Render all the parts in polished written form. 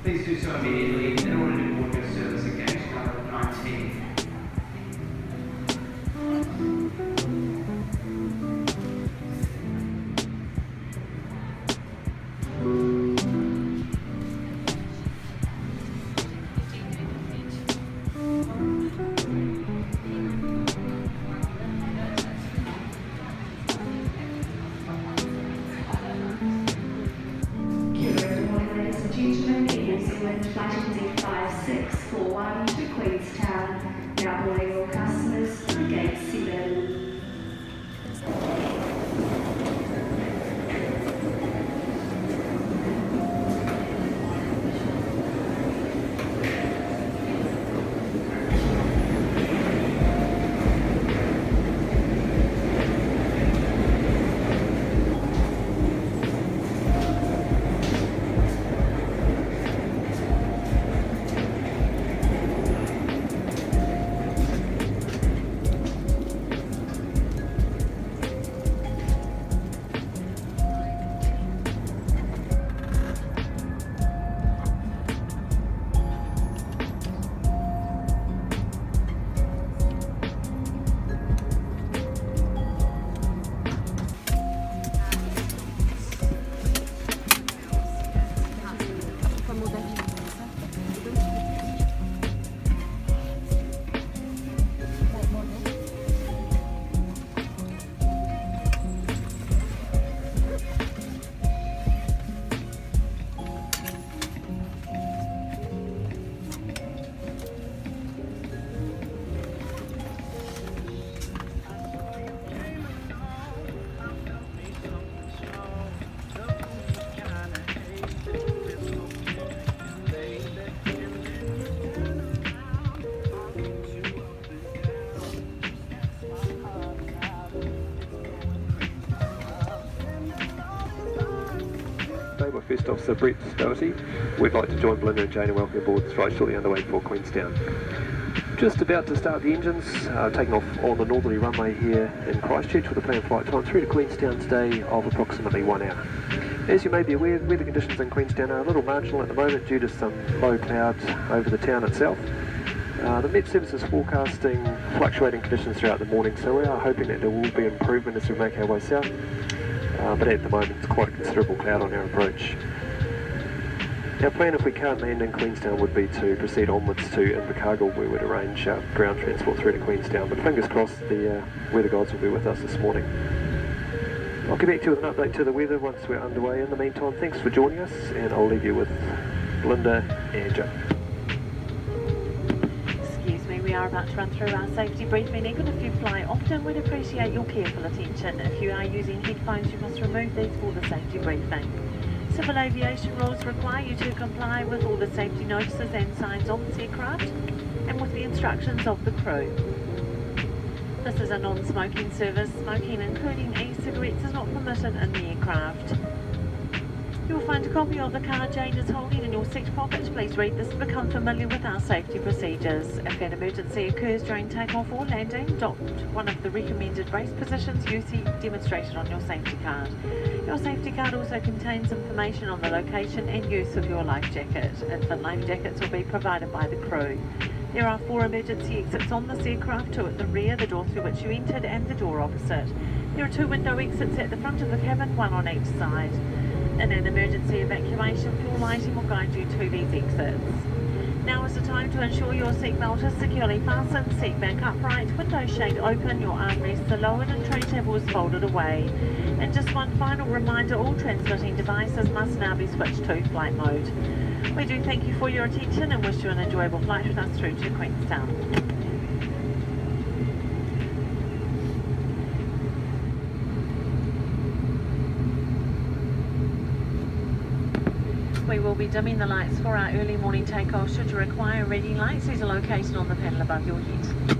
Please do so immediately in order to board your service at gate number 19. Flight NZ5641 to Queenstown, now boarding all customers through gate 7. First Officer Brett Doherty. We'd like to join Belinda and Jane and welcome aboard this flight shortly underway for Queenstown. Just about to start the engines, taking off on the northerly runway here in Christchurch with a planned flight time through to Queenstown today of approximately 1 hour. As you may be aware, weather conditions in Queenstown are a little marginal at the moment due to some low clouds over the town itself. The Met Service is forecasting fluctuating conditions throughout the morning, so we are hoping that there will be improvement as we make our way south. But at the moment it's quite a considerable cloud on our approach. Our plan, if we can't land in Queenstown, would be to proceed onwards to Invercargill, where we'd arrange ground transport through to Queenstown, but fingers crossed the weather gods will be with us this morning. I'll get back to you with an update to the weather once we're underway. In the meantime, thanks for joining us, and I'll leave you with Linda and Joe. We are about to run through our safety briefing. Even if you fly often, we'd appreciate your careful attention. If you are using headphones, you must remove these for the safety briefing. Civil aviation rules require you to comply with all the safety notices and signs on this aircraft and with the instructions of the crew. This is a non-smoking service. Smoking, including e-cigarettes, is not permitted in the aircraft. You will find a copy of the card Jane is holding in your seat pocket. Please read this to become familiar with our safety procedures. If an emergency occurs during takeoff or landing, adopt one of the recommended brace positions you see demonstrated on your safety card. Your safety card also contains information on the location and use of your life jacket. Infant life jackets will be provided by the crew. There are 4 emergency exits on this aircraft, 2 at the rear, the door through which you entered, and the door opposite. There are 2 window exits at the front of the cabin, 1 on each side. In an emergency evacuation, fuel lighting will guide you to these exits. Now is the time to ensure your seatbelt is securely fastened, seat back upright, window shade open, your armrests are lowered and tray table is folded away. And just one final reminder, all transmitting devices must now be switched to flight mode. We do thank you for your attention and wish you an enjoyable flight with us through to Queenstown. We will be dimming the lights for our early morning takeoff. Should you require reading lights, these are located on the panel above your head.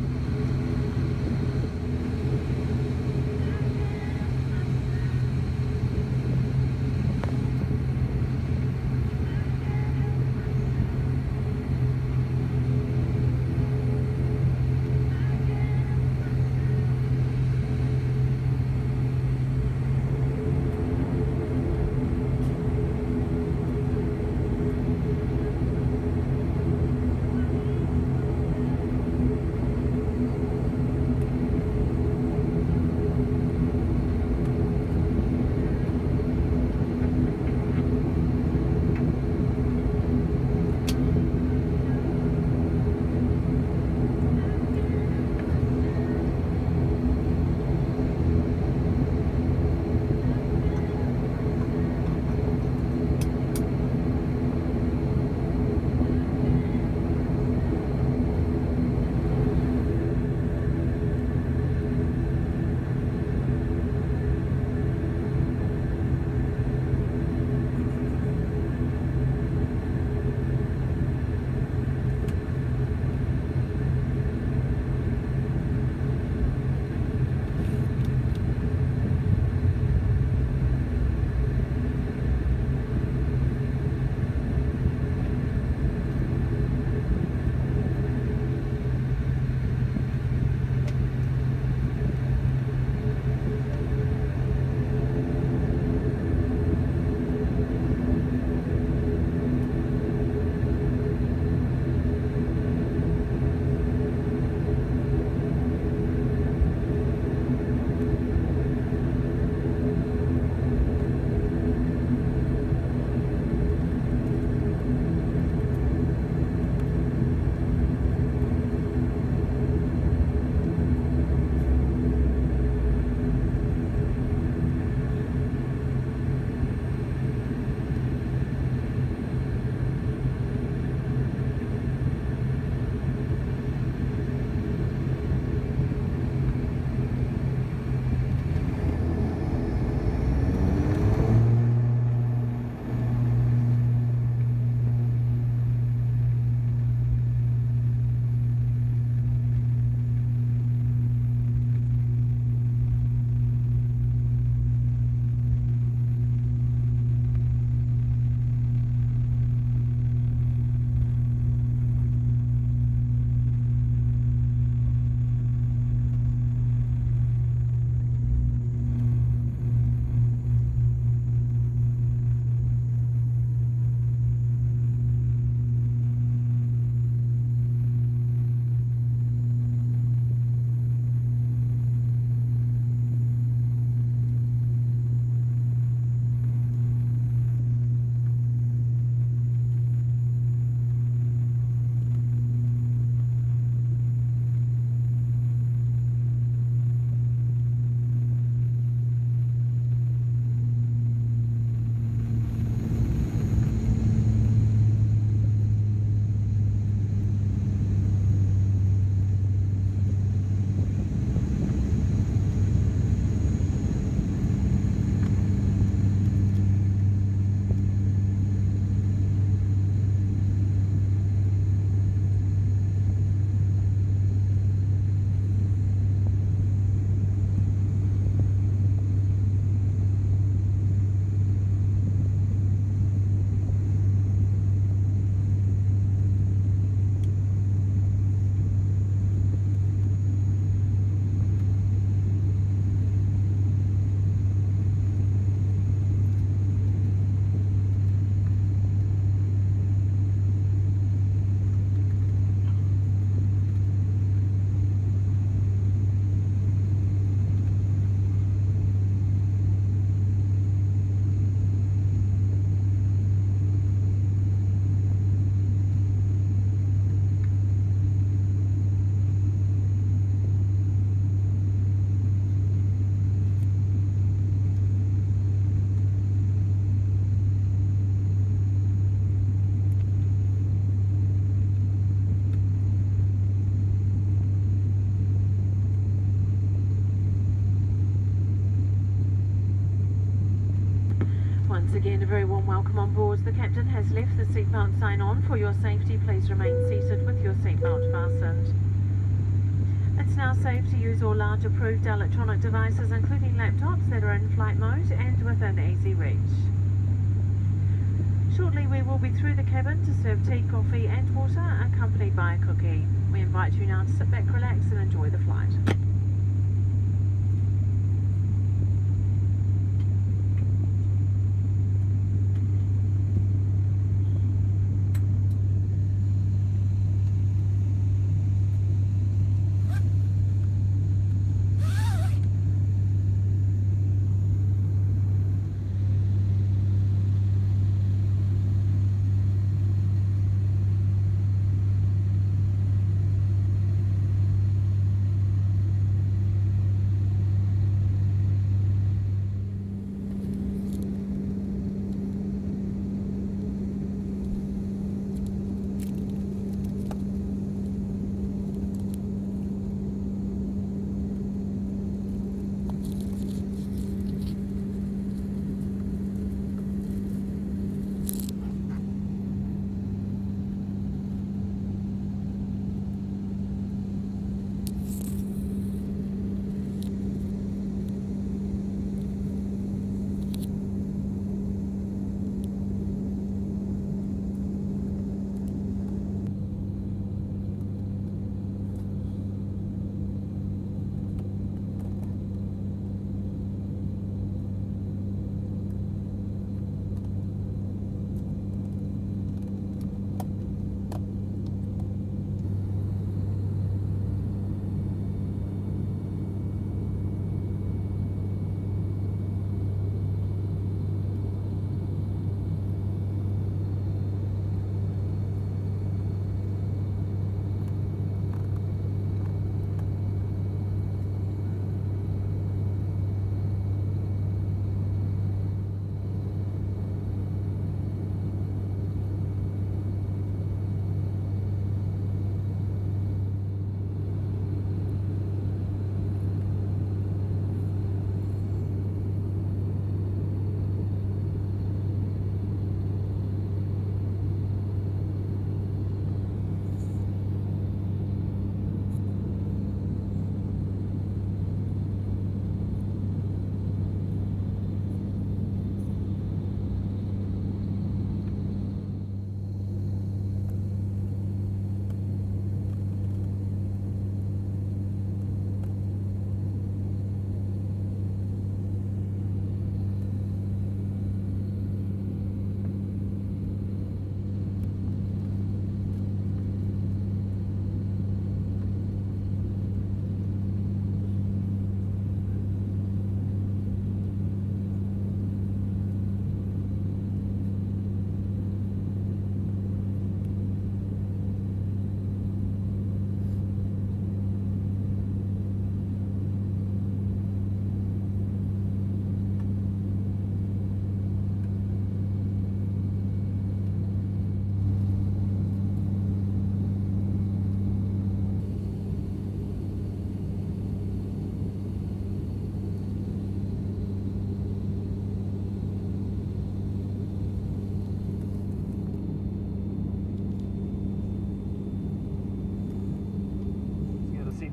Again, a very warm welcome on board. The captain has left the seatbelt sign on. For your safety, please remain seated with your seatbelt fastened. It's now safe to use all large approved electronic devices, including laptops that are in flight mode and within easy reach. Shortly we will be through the cabin to serve tea, coffee and water, accompanied by a cookie. We invite you now to sit back, relax and enjoy the flight.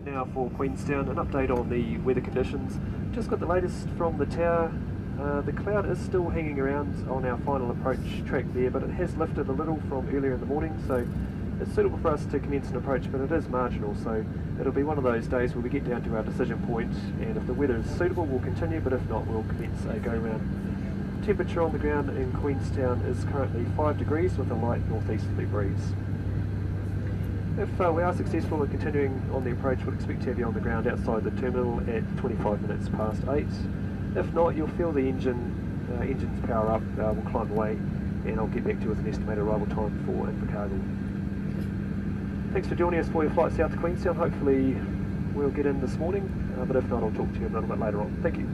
Now for Queenstown, an update on the weather conditions. Just got the latest from the tower. The cloud is still hanging around on our final approach track there, but it has lifted a little from earlier in the morning, so it's suitable for us to commence an approach, but it is marginal, so it'll be one of those days where we get down to our decision point, and if the weather is suitable we'll continue, but if not we'll commence a go-round. Temperature on the ground in Queenstown is currently 5 degrees with a light northeasterly breeze. If we are successful in continuing on the approach, we'll expect to have you on the ground outside the terminal at 25 minutes past 8. If not, you'll feel the engines power up, we'll climb away, and I'll get back to you with an estimated arrival time for Invercargill. Thanks for joining us for your flight south to Queenstown. Hopefully we'll get in this morning, but if not I'll talk to you a little bit later on. Thank you.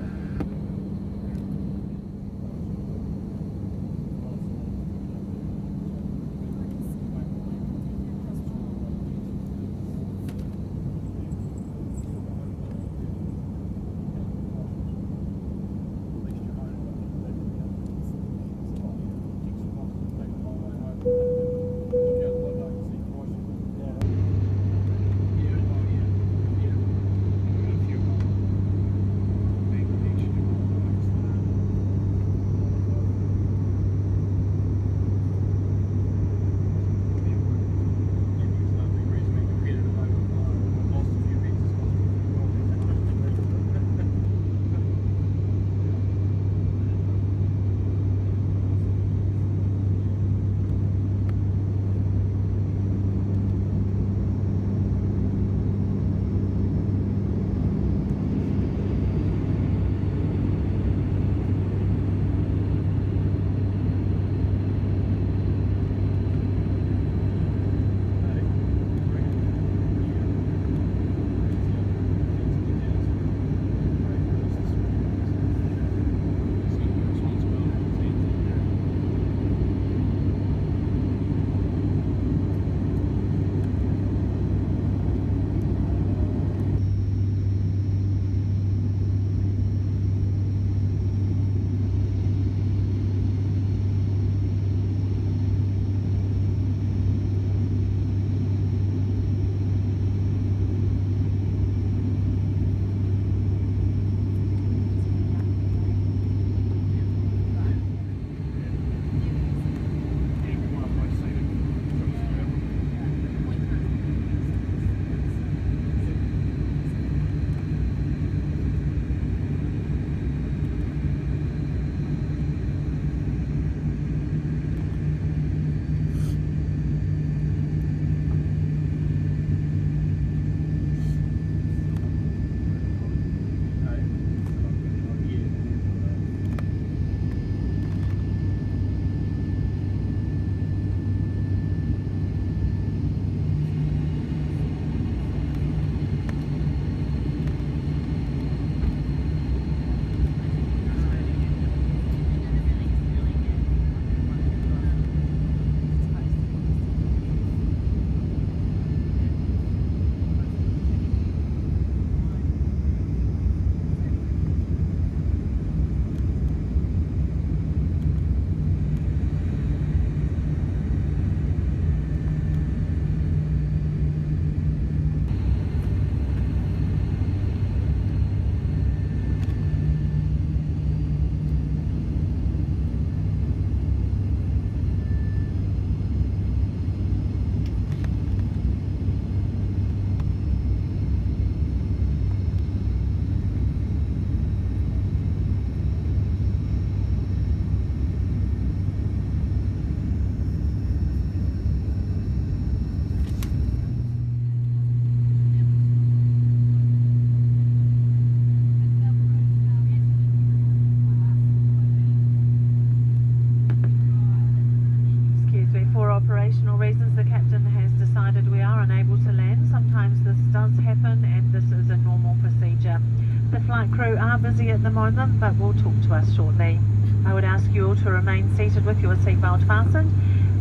flight crew are busy at the moment, but will talk to us shortly. I would ask you all to remain seated with your seatbelt fastened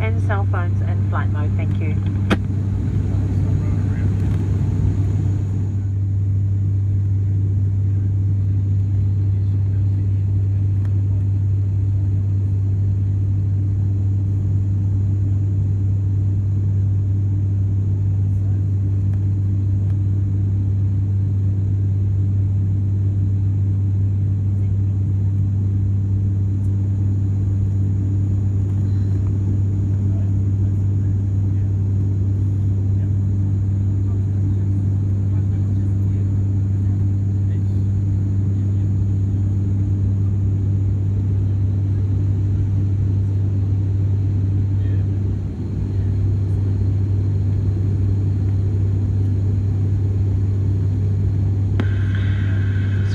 and cell phones in flight mode. Thank you.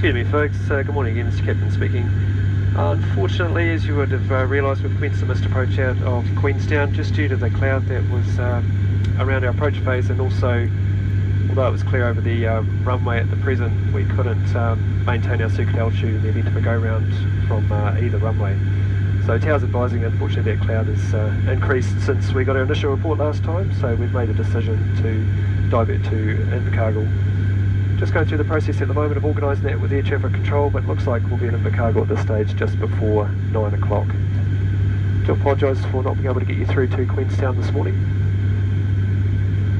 Excuse me folks, good morning again, Mr. Captain speaking. Unfortunately, as you would have realised, we've commenced the missed approach out of Queenstown just due to the cloud that was around our approach phase, and also, although it was clear over the runway at the present, we couldn't maintain our circuit altitude in the event of a go-round from either runway. So Tower's advising, unfortunately, that cloud has increased since we got our initial report last time, so we've made a decision to divert to Invercargill. Just going through the process at the moment of organising that with air traffic control, but looks like we'll be in Invercargill at this stage just before 9 o'clock. Do apologise for not being able to get you through to Queenstown this morning.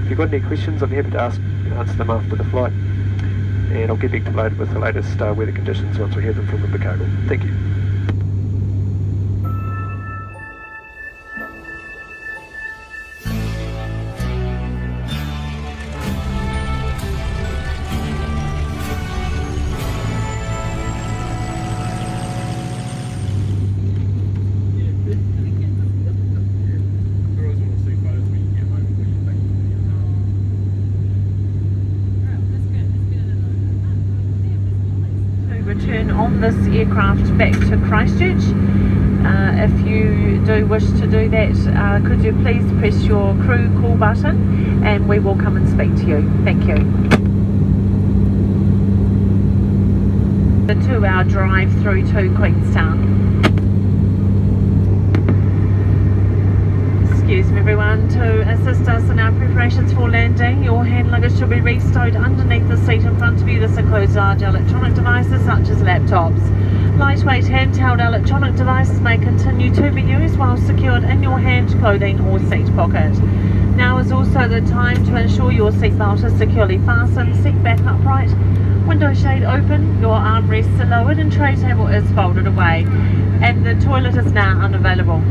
If you've got any questions, I'm happy to answer them after the flight, and I'll get back to loaded with the latest weather conditions once we hear them from Invercargill. Thank you. On this aircraft back to Christchurch. If you do wish to do that, could you please press your crew call button and we will come and speak to you. Thank you. The 2-hour drive through to Queenstown. Excuse me everyone, to assist us in our preparations for landing, your hand luggage should be restowed underneath the seat in front of you. This includes large electronic devices such as laptops. Lightweight handheld electronic devices may continue to be used while secured in your hand, clothing or seat pocket. Now is also the time to ensure your seatbelt is securely fastened, seat back upright, window shade open, your armrests are lowered and tray table is folded away, and the toilet is now unavailable.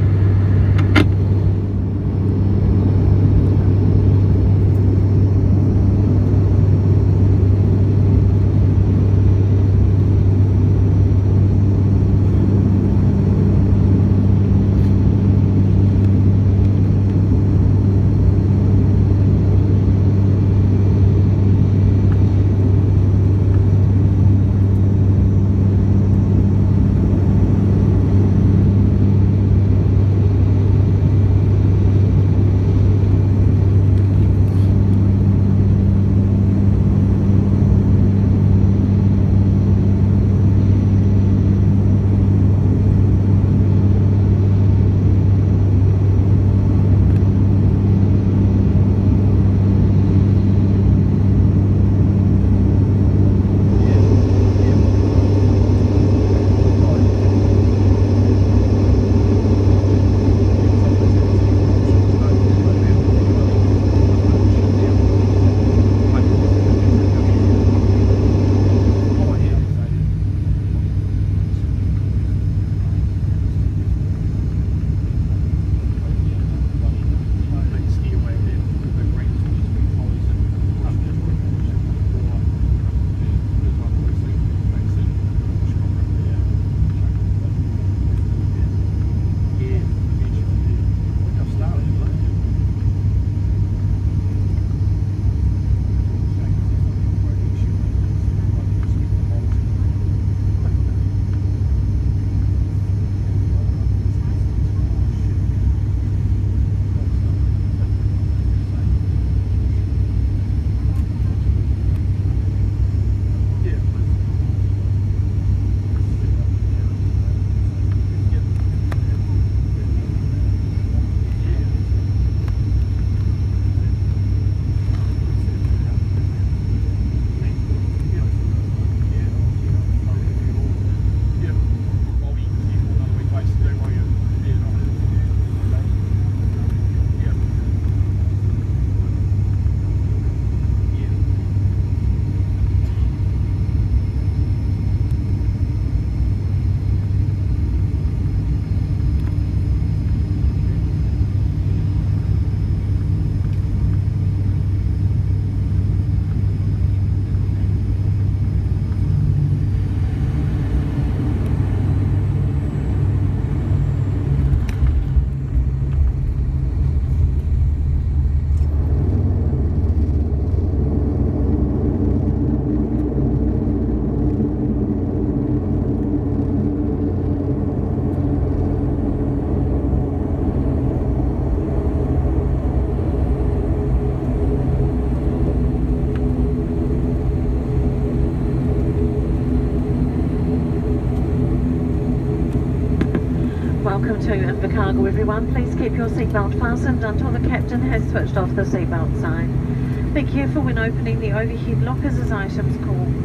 to Invercargill, everyone. Please keep your seatbelt fastened until the captain has switched off the seatbelt sign. Be careful when opening the overhead lockers as items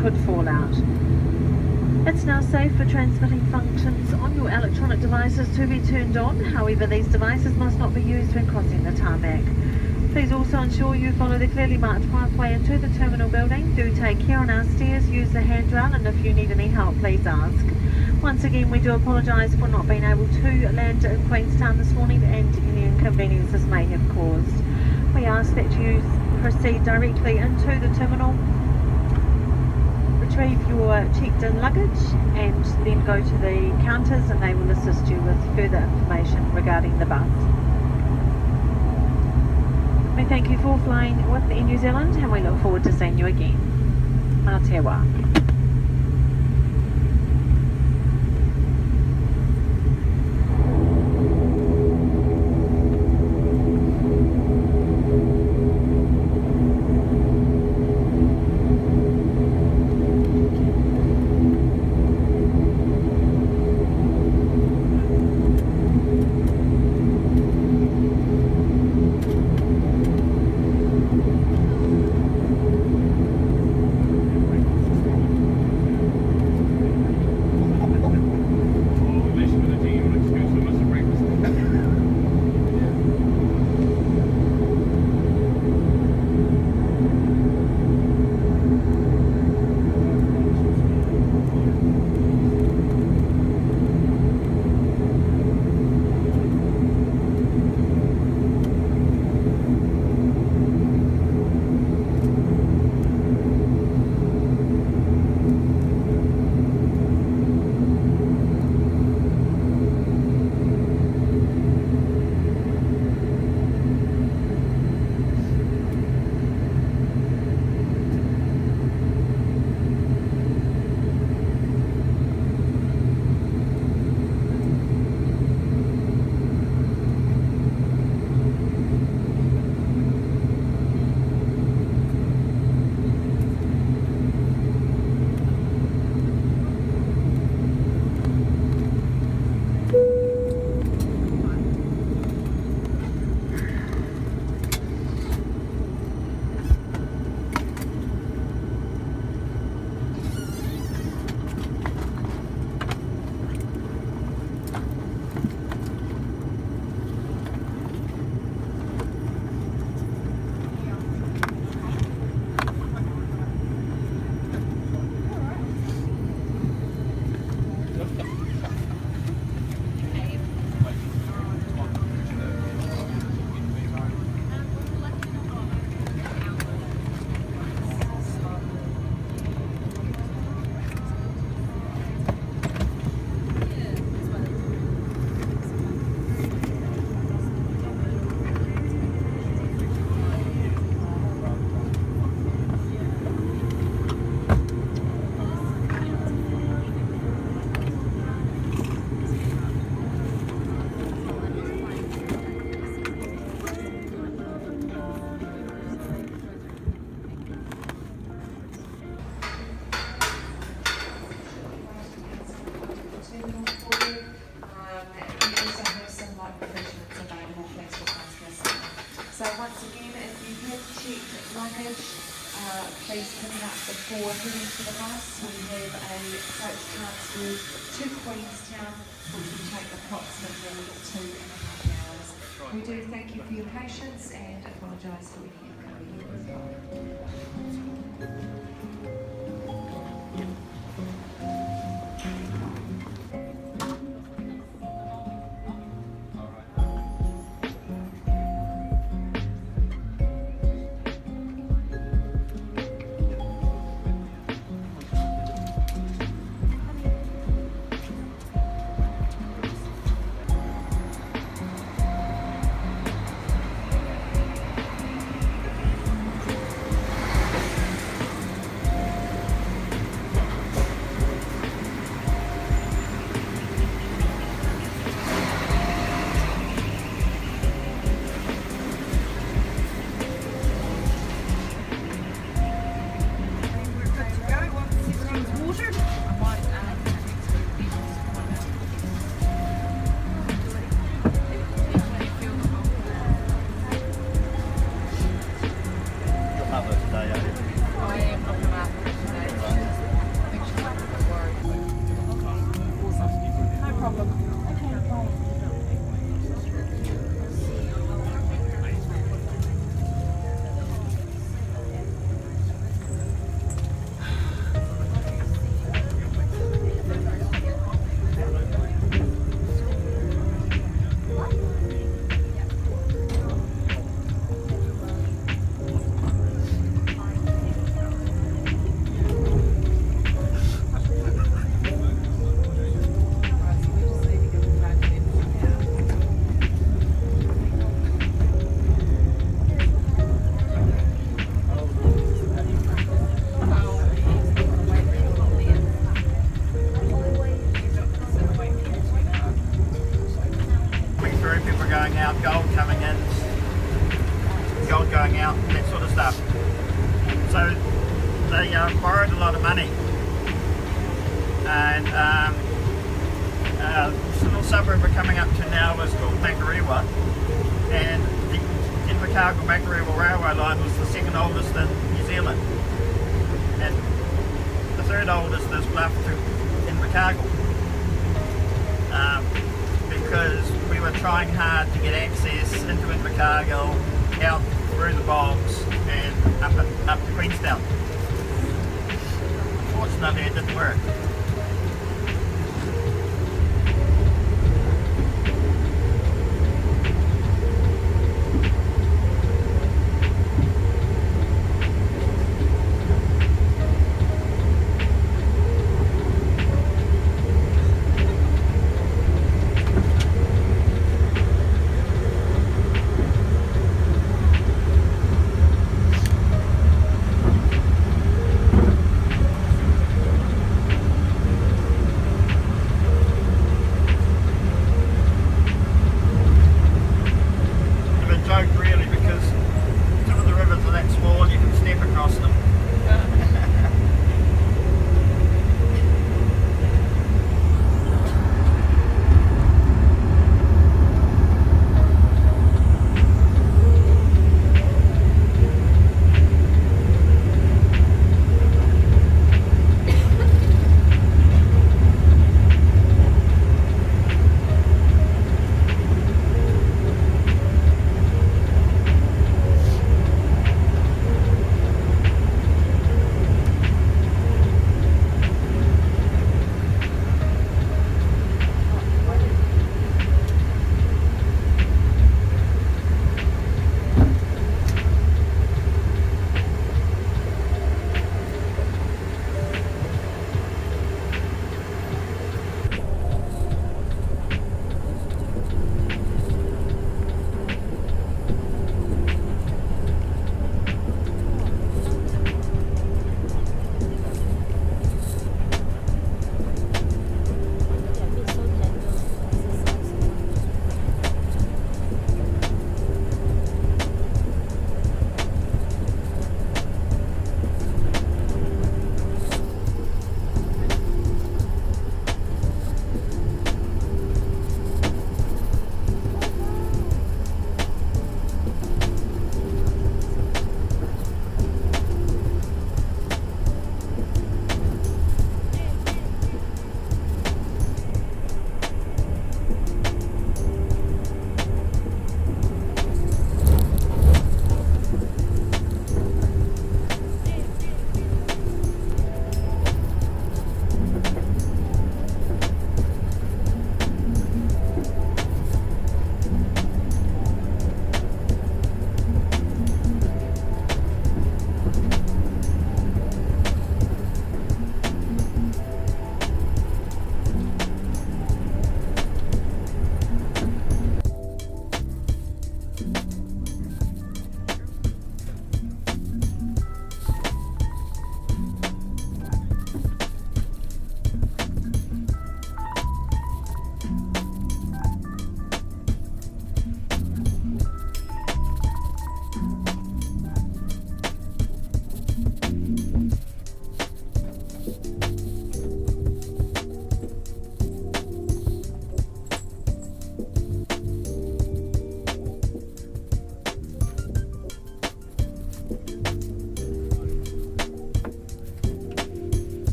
could fall out. It's now safe for transmitting functions on your electronic devices to be turned on. However, these devices must not be used when crossing the tarmac. Please also ensure you follow the clearly marked pathway into the terminal building. Do take care on our stairs, use the handrail, and if you need any help, please ask. Once again, we do apologise for not being able to land in Queenstown this morning and any inconvenience this may have caused. We ask that you proceed directly into the terminal, retrieve your checked-in luggage, and then go to the counters and they will assist you with further information regarding the bus. We thank you for flying with Air New Zealand and we look forward to seeing you again. Mā te wā. So once again, if you have checked luggage, please pick it up before heading to the bus. We have a coach transfer to Queenstown, which will take approximately 2.5 hours. We do thank you for your patience and apologise for any inconvenience as well. borrowed a lot of money, and the little suburb we're coming up to now is called Makarewa, and the Invercargill-Makarewa railway line was the second oldest in New Zealand, and the third oldest is Lofi to Invercargill, because we were trying hard to get access into Invercargill, out through the bogs and up to Queenstown. Unfortunately it didn't work.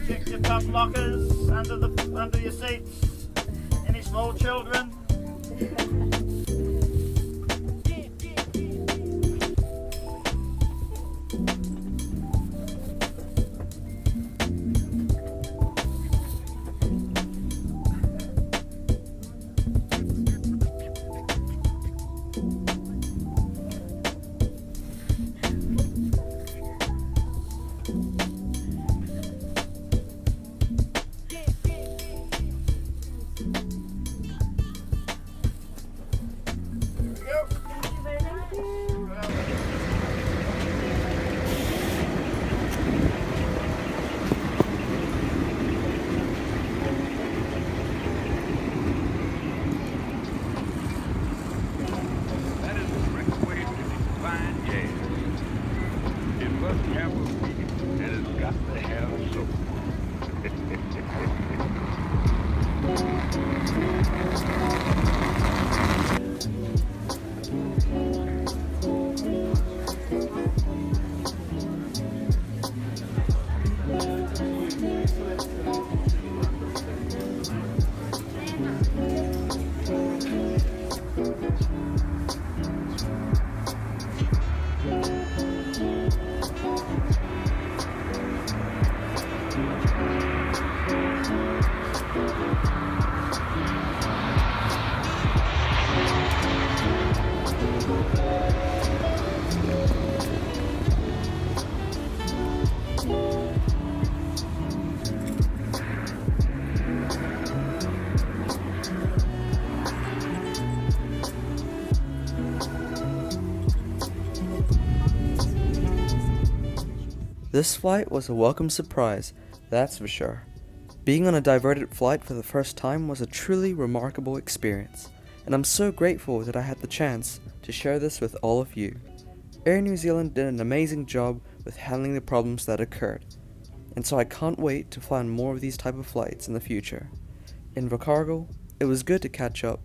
Check your pump lockers under your seats. Any small children? This flight was a welcome surprise, that's for sure. Being on a diverted flight for the first time was a truly remarkable experience, and I'm so grateful that I had the chance to share this with all of you. Air New Zealand did an amazing job with handling the problems that occurred, and so I can't wait to fly on more of these type of flights in the future. Invercargill, it was good to catch up,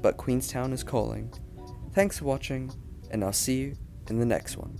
but Queenstown is calling. Thanks for watching, and I'll see you in the next one.